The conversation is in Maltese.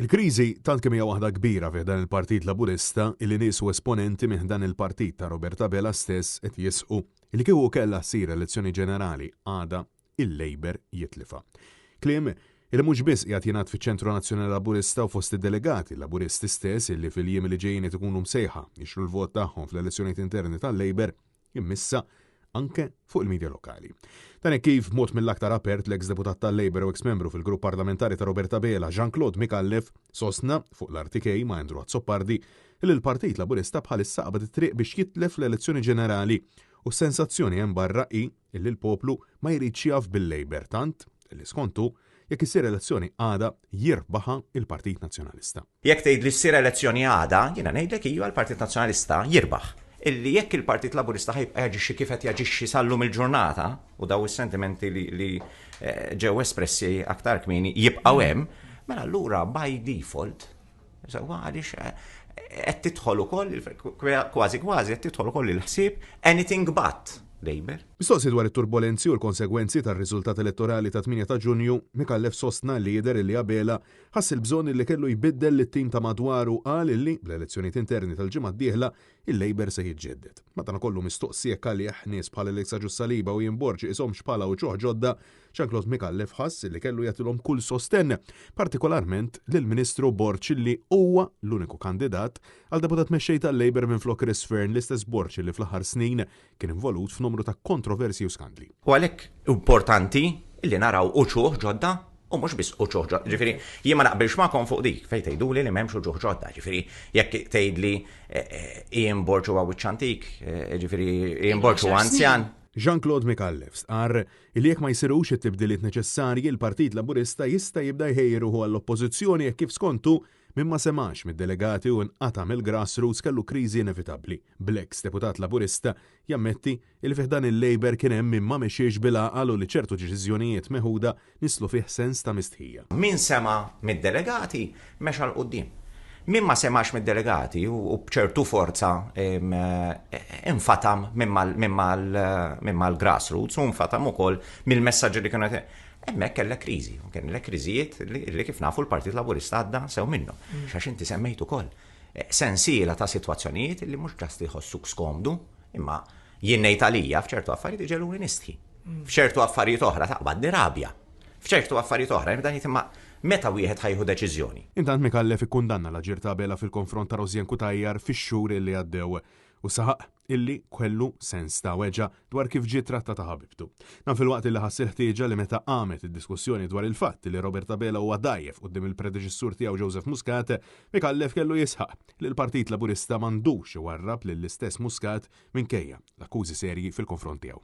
Il-kriżi tant kemm hija waħda kbira fih dan il-Partit Laburista illi nies u esponenti minn dan il-partit ta' Roberta Bela stess qed jisqu li kieku kellha ssir elezzjoni ġenerali għada il-Labor jitlifa. Kliem illi mhux biss qiegħed jingħad fiċ-Ċentru Nazzjonali Laburista u fost id-delegati Laburisti stess illi fil-jiem li ġejjin qed ikunu msejħa jixru l-vot tagħhom fl-elezzjonijiet interni tal-Labor immissa anke fuq il-medja lokali. Dan kif mod mill-aktar apert l-ex deputat tal-Labor u ex-membru fil-grupp parlamentari ta' Roberta Bela, Jean-Claude Mikallef, sostna fuq l-RTK ma' Andrew Azzopardi li l-Partit Laburista bħalissa qabad it-triq biex jitlef l-elezzjoni ġenerali u sensazzjoni hemm barra hi illi l-poplu ma jridx jaf bil-Labor tant illi skontu jekk issir elezzjoni għada jirbaħa il-Partit Nazzjonalista. Jekk tgħid li ssir elezzjoni għada, jiena ngħidlek iva l-Partit Nazzjonalista jirbaħ. Illi jekk il-Partit Laburista ħajbqa' jaġixxi kif qed jaġixxi sallum il-ġurnata u daw is-sentimenti li ġew espressi aktar kmieni jibqgħu hemm, mela allura by default għaliex qed tidħol ukoll kważi qed tidħol ukoll il-ħsieb anything but Labor. Mistoqsi dwar it-turbolenzi u l-konsegwenzi tar-riżultat elettorali ta' 8 ta' Ġunju, Mikallef sostna lider illi Abela ħass il-bżonn illi kellu jbiddel it-tim ta' madwaru qal illi bl-elezzjonijiet interni tal-ġimgħa d-dieħla il-Labor se jiġġedded. Madankollu mistoqsi jekk għalih nies bħal Alexa Ġussaliba u Jimborġi ishom xpala u ċoħ ġodda, Jean-Claude Mikallef ħass illi kellu jagħtilhom kull sostenn, partikolarment lill-Ministru Borġ illi huwa l-uniku kandidat għal deputat mexxej tal-Labor minflok Chris Fearn l-istess Borġ illi fl-aħħar snin kien involut f'numru ta' kontroversi u skandli. U għalhekk importanti illi naraw uċuħ ġodda u mhux biss uċuħ ġodda. Ġifieri jien ma naqbilx magħkom fuq dik fejn tgħiduli li m'hemmx uċuħ ġodda. Ġifieri jekk tgħidli Ian Borġ huwa wiċċ antik, ġifieri Ian Borġ huwa anzjan. Jean-Claude Mikallef stqarr illi jekk ma jsirux it-tibdiliet neċessarji il-Partit Laburista jista' jibda jħejruhu għall-oppożizzjoni jekk kif skontu minn ma semax mid-delegati u nqata' mill-grassroots kellu kriżi inevitabbli. Bl-ex deputat Laburista jammetti il fih dan il-Labor kien hemm min ma mexiex bil-għaqal u li ċertu deċiżjonijiet meħuda nislu fih sens ta' mistħija. Min sema mid-delegati mexa l qudiem. Min ma semax mid-delegati u bċertu forza infatam minn mal-grassroots u infatam ukoll mill-messaġġi li kienu hemmhekk kellek kriżi, u kellek kriżijiet li kif nafu l-Partit Laburista għadda sew minnu. X'għax inti semmejt ukoll sensiela ta' sitwazzjonijiet li mhux ġast jħossuk skomdu, imma jien ngħid għalija f'ċertu affarijiet iġeluni nistħi. F'ċertu affarijiet oħra taqbadni rabja. F'ċertu affarijiet oħra nibda imma meta wieħed ħajħu deċiżjoni. Intant Mikallef ikkundanna l-aġir ta' Bela fil-konfront ta' Rosien Kutajjar fix-xhur illi għaddew u saħaq illi kellu sens ta' weġa dwar kif ġiet trattata ħabibtu. Nam fil-waqt illi ħass il-ħtieġa li meta qamet id-diskussjoni dwar il-fatt li Roberta Bela huwa dajjef quddiem il-predeċessur tiegħu Joseph Muscat, Mikallef kellu jisħaq li l-Partit Laburista m'għandux iwarrab lill-istess Muscat minkejja l-akkużi serji fil-konfront tiegħu.